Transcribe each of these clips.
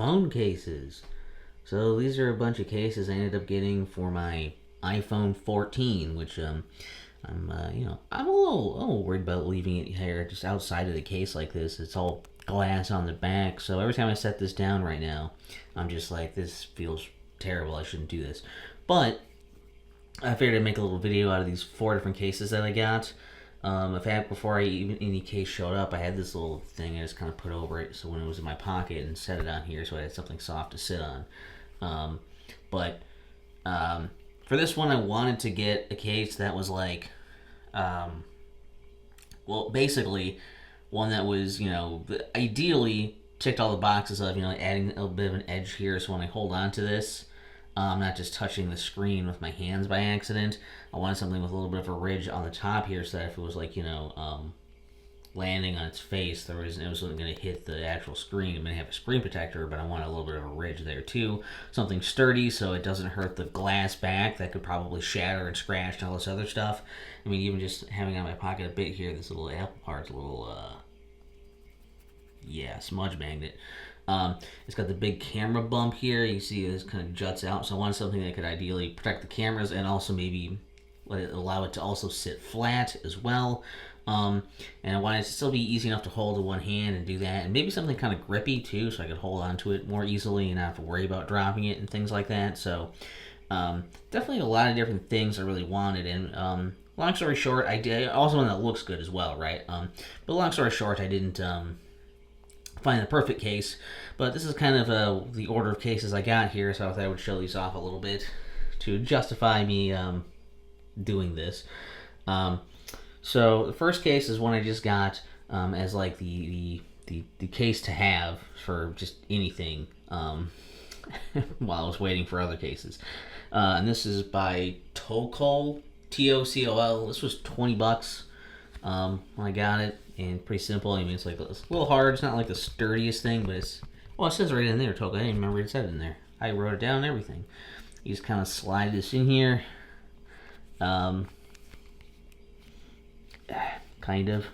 phone cases. So these are a bunch of cases I ended up getting for my iPhone 14, which I'm a little worried about leaving it here just outside of the case like this. It's all glass on the back, so every time I set this down right now, I'm just like, this feels terrible. I shouldn't do this, but I figured I'd make a little video out of these 4 different cases that I got. In fact, before any case showed up, I had this little thing I just kind of put over it, so when it was in my pocket and set it on here, so I had something soft to sit on. But for this one, I wanted to get a case that was like, basically one that was, ideally ticked all the boxes of, adding a little bit of an edge here, so when I hold on to this, I'm not just touching the screen with my hands by accident. I wanted something with a little bit of a ridge on the top here, so that if it was like, landing on its face, it wasn't going to hit the actual screen. It may have a screen protector, but I want a little bit of a ridge there too. Something sturdy so it doesn't hurt the glass back that could probably shatter and scratch and all this other stuff. I mean, even just having on my pocket a bit here, this little apple part's a little, smudge magnet. It's got the big camera bump here. You see this kind of juts out. So I wanted something that could ideally protect the cameras and also maybe allow it to also sit flat as well. And I wanted it to still be easy enough to hold in one hand and do that. And maybe something kind of grippy too, so I could hold onto it more easily and not have to worry about dropping it and things like that. So definitely a lot of different things I really wanted. And long story short, I also one that looks good as well, right? But long story short, I didn't find the perfect case, but this is kind of the order of cases I got here, so I thought I would show these off a little bit to justify me doing this. So the first case is one I just got as like the case to have for just anything while I was waiting for other cases. And this is by TOCOL, TOCOL. This was $20 when I got it, and pretty simple. I mean, it's a little hard. It's not like the sturdiest thing, but it says right in there, TOCOL. I didn't even remember it said in there. I wrote it down and everything. You just kind of slide this in here. Kind of.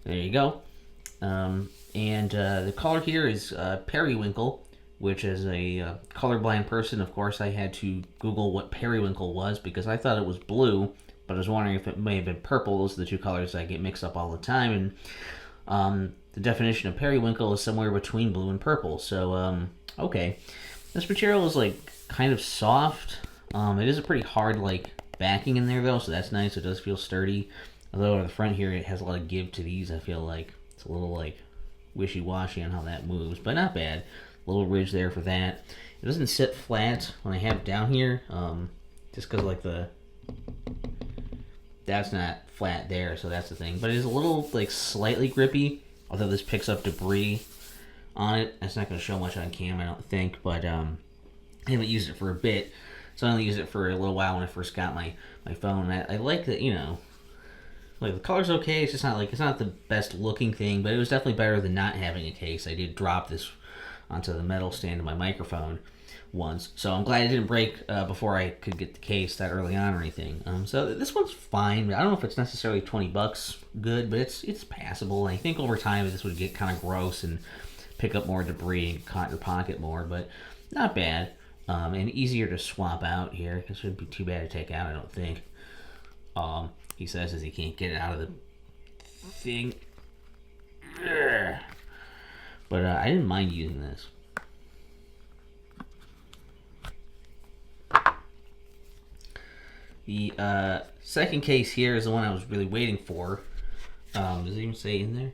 There you go. And the color here is periwinkle, which as a colorblind person, of course, I had to Google what periwinkle was because I thought it was blue, but I was wondering if it may have been purple. Those are the two colors I get mixed up all the time. And the definition of periwinkle is somewhere between blue and purple. So, okay. This material is kind of soft. It is a pretty hard backing in there though, so that's nice. It does feel sturdy. Although on the front here it has a lot of give to these. I feel like it's a little wishy-washy on how that moves, but not bad. A little ridge there for that. It doesn't sit flat when I have it down here, just because that's not flat there, so that's the thing. But it is a little slightly grippy, although this picks up debris on it. That's not going to show much on cam, I don't think, but I haven't used it for a bit. So I only used it for a little while when I first got my phone. I like that, the color's okay. It's just not it's not the best looking thing, but it was definitely better than not having a case. I did drop this onto the metal stand of my microphone once, so I'm glad it didn't break before I could get the case that early on or anything. So this one's fine. I don't know if it's necessarily $20 good, but it's passable. And I think over time this would get kind of gross and pick up more debris and caught your pocket more, but not bad. And easier to swap out here. It shouldn't be too bad to take out, I don't think. He says as he can't get it out of the thing. But I didn't mind using this. The second case here is the one I was really waiting for. Does it even say in there?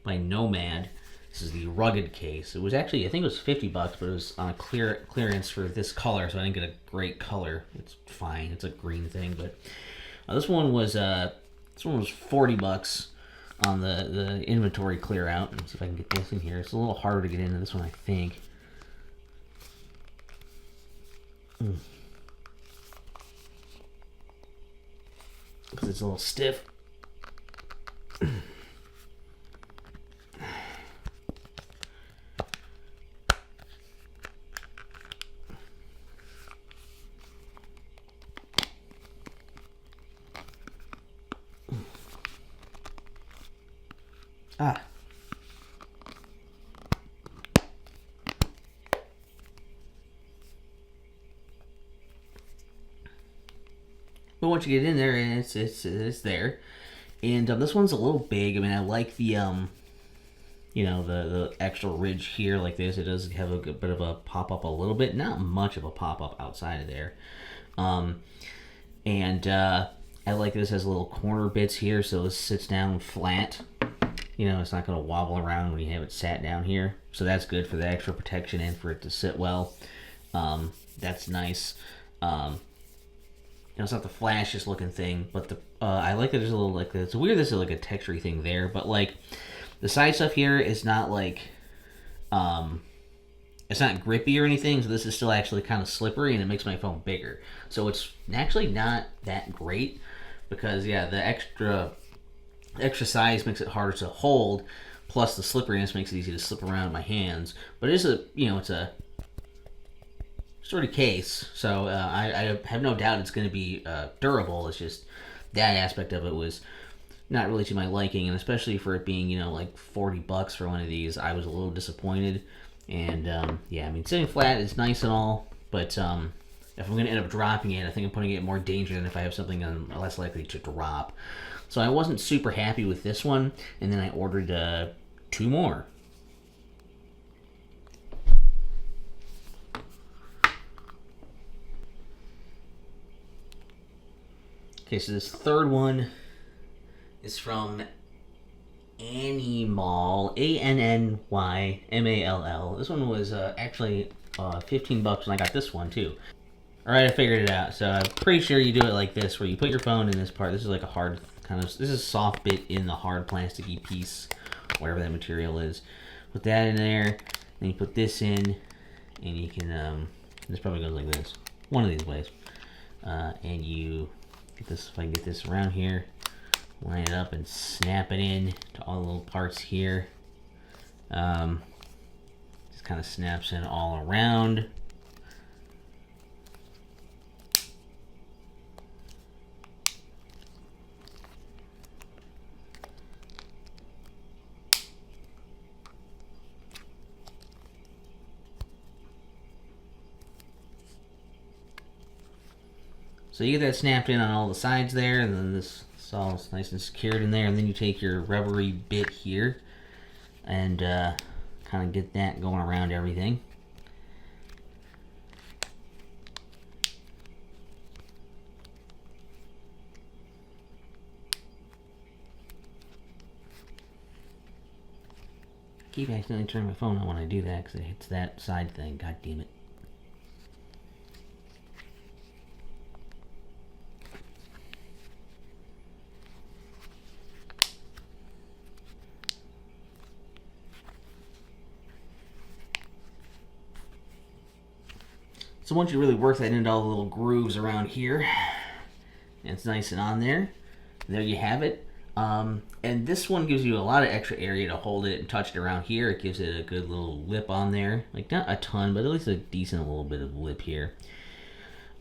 By Nomad. This is the rugged case. It was actually, I think it was $50, but it was on a clearance for this color, so I didn't get a great color. It's fine. It's a green thing, but this one was $40 on the inventory clear out. Let's see if I can get this in here. It's a little harder to get into this one, I think. Because it's a little stiff. But once you get in there, and it's there. And this one's a little big. I mean, I like the the extra ridge here like this. It does have a good bit of a pop up a little bit, not much of a pop up outside of there. And I like this has little corner bits here, so this sits down flat. It's not going to wobble around when you have it sat down here. So that's good for the extra protection and for it to sit well. That's nice. It's not the flashiest looking thing, but I like that there's a little it's weird. This is like a textury thing there, but like the side stuff here is not like it's not grippy or anything. So this is still actually kind of slippery, and it makes my phone bigger. So it's actually not that great because the extra size makes it harder to hold. Plus the slipperiness makes it easy to slip around in my hands. But it's a sturdy case, so I have no doubt it's going to be durable. It's just that aspect of it was not really to my liking, and especially for it being like $40 for one of these, I was a little disappointed. And I mean, sitting flat is nice and all, but if I'm going to end up dropping it, I think I'm putting it in more danger than if I have something I'm less likely to drop. So I wasn't super happy with this one, and then I ordered 2 more. Okay, so this third one is from Annymall, Annymall. This one was actually $15 when I got this one too. Alright, I figured it out. So I'm pretty sure you do it like this, where you put your phone in this part. This is like a hard this is a soft bit in the hard plasticky piece, whatever that material is. Put that in there, then you put this in, and you can, this probably goes like this. One of these ways. And you get this, if I can get this around here, line it up and snap it in to all the little parts here. Just kind of snaps in all around. So you get that snapped in on all the sides there, and then this is all nice and secured in there, and then you take your rubbery bit here and kind of get that going around everything. I keep accidentally turning my phone on when I do that because it hits that side thing. God damn it. So once you really work that into all the little grooves around here, and it's nice and on there, there you have it. And this one gives you a lot of extra area to hold it and touch it around here. It gives it a good little lip on there. Like not a ton, but at least a decent little bit of lip here.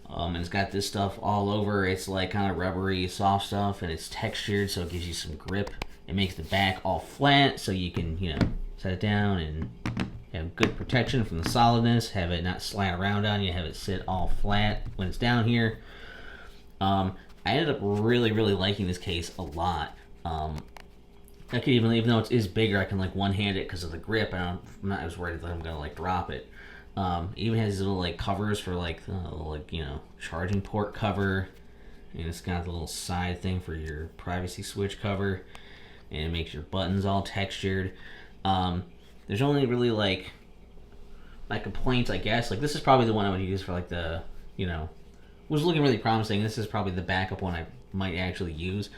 And it's got this stuff all over. It's like kind of rubbery, soft stuff, and it's textured, so it gives you some grip. It makes the back all flat, so you can, set it down and have good protection from the solidness, have it not slant around on you, have it sit all flat when it's down here. I ended up really really liking this case a lot. I could even though it is bigger, I can like one-hand it because of the grip. I'm not as worried that I'm gonna like drop it. It even has these little like covers for like charging port cover, and it's got the little side thing for your privacy switch cover, and it makes your buttons all textured. There's only really like my complaints, I guess. Like this is probably the one I would use for like the, was looking really promising. This is probably the backup one I might actually use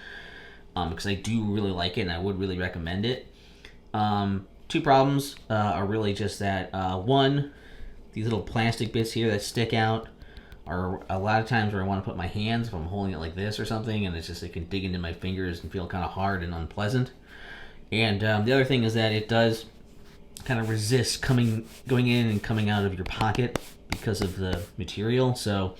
because I do really like it and I would really recommend it. 2 problems are really just that one, these little plastic bits here that stick out are a lot of times where I want to put my hands if I'm holding it like this or something, and it's just it can dig into my fingers and feel kind of hard and unpleasant. And the other thing is that it does kind of resist going in and coming out of your pocket because of the material. So,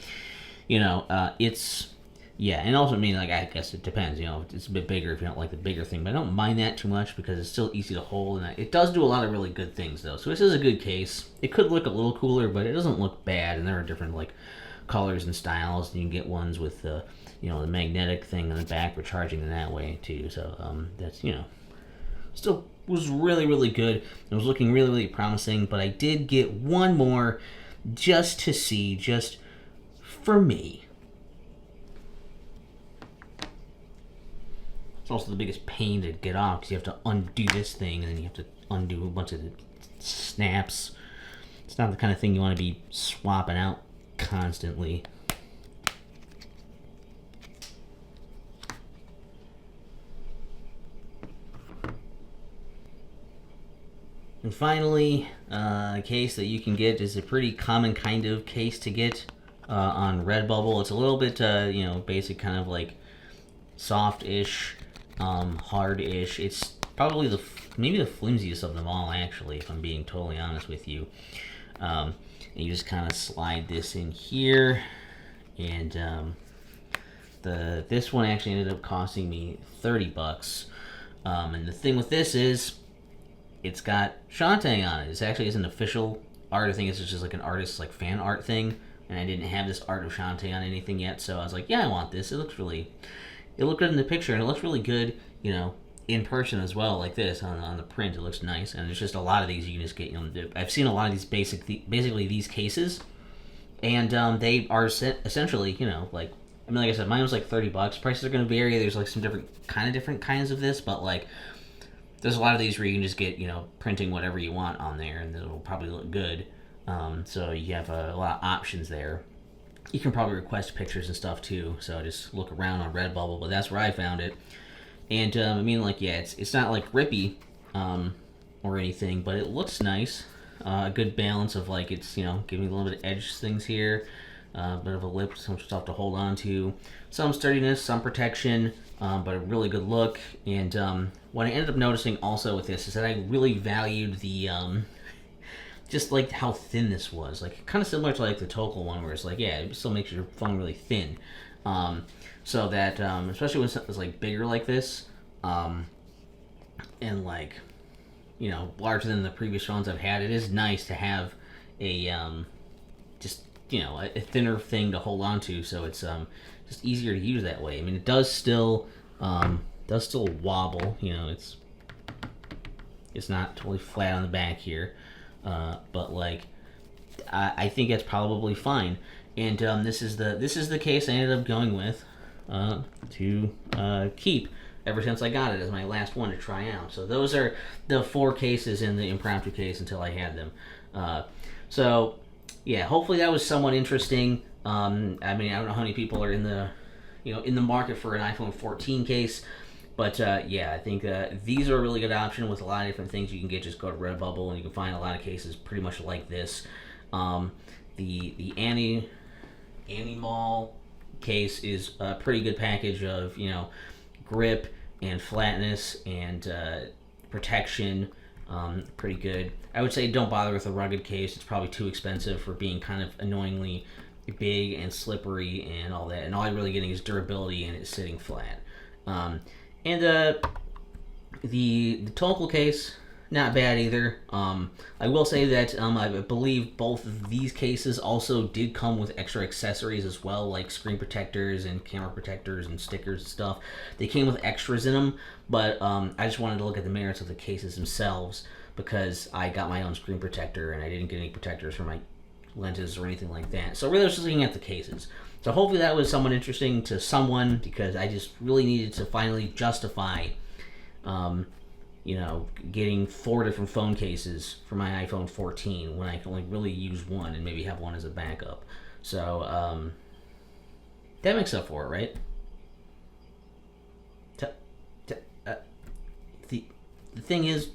it's, and also I guess it depends, it's a bit bigger if you don't like the bigger thing, but I don't mind that too much because it's still easy to hold, and it does do a lot of really good things though. So this is a good case. It could look a little cooler, but it doesn't look bad, and there are different colors and styles. You can get ones with the the magnetic thing on the back for charging in that way too. So that's still was really good. It was looking really promising. But I did get one more just to see, just for me. It's also the biggest pain to get off because you have to undo this thing and then you have to undo a bunch of the snaps. It's not the kind of thing you want to be swapping out constantly. And finally, a case that you can get is a pretty common kind of case to get on Redbubble. It's a little bit, basic, kind of like soft-ish, hard-ish. It's probably maybe the flimsiest of them all, actually, if I'm being totally honest with you. And you just kind of slide this in here, and this one actually ended up costing me $30. And the thing with this is, it's got Shantae on it. It actually isn't official art. I think it's just like an artist's like fan art thing, and I didn't have this art of Shantae on anything yet, so I was like, yeah, I want this. It looked good in the picture, and it looks really good, in person as well, like this on the print. It looks nice, and there's just a lot of these you can just get. I've seen a lot of these basically these cases, and they are essentially, like I said, mine was like $30. Prices are going to vary. There's like some different kinds of this, but like there's a lot of these where you can just get, printing whatever you want on there, and it'll probably look good. So you have a lot of options there. You can probably request pictures and stuff too, so just look around on Redbubble, but that's where I found it. And it's not like rippy or anything, but it looks nice. A good balance of like it's giving me a little bit of edge things here, a bit of a lip, some stuff to hold on to, some sturdiness, some protection, but a really good look. And what I ended up noticing also with this is that I really valued the just like how thin this was, like kind of similar to like the TOCOL one, where it's like, yeah, it still makes your phone really thin. So that especially when something's like bigger like this, and like larger than the previous phones I've had, it is nice to have a just a thinner thing to hold on to, so it's just easier to use that way. I mean, it does still wobble, it's not totally flat on the back here, but like I think it's probably fine. And this is the case I ended up going with to keep ever since I got it as my last one to try out. So those are the 4 cases in the impromptu case until I had them. So yeah, hopefully that was somewhat interesting. I mean, I don't know how many people are in the market for an iPhone 14 case, but yeah, I think these are a really good option with a lot of different things you can get. Just go to Redbubble and you can find a lot of cases pretty much like this. The Annymall case is a pretty good package of grip and flatness and protection. Pretty good. I would say don't bother with a rugged case. It's probably too expensive for being kind of annoyingly big and slippery and all that. And all you're really getting is durability and it's sitting flat. And the TOCOL case, not bad either. I will say that I believe both of these cases also did come with extra accessories as well, like screen protectors and camera protectors and stickers and stuff. They came with extras in them, but I just wanted to look at the merits of the cases themselves because I got my own screen protector and I didn't get any protectors for my lenses or anything like that. So really I was just looking at the cases. So hopefully that was somewhat interesting to someone because I just really needed to finally justify getting 4 different phone cases for my iPhone 14 when I can only really use one and maybe have one as a backup. So that makes up for it, right? The thing is,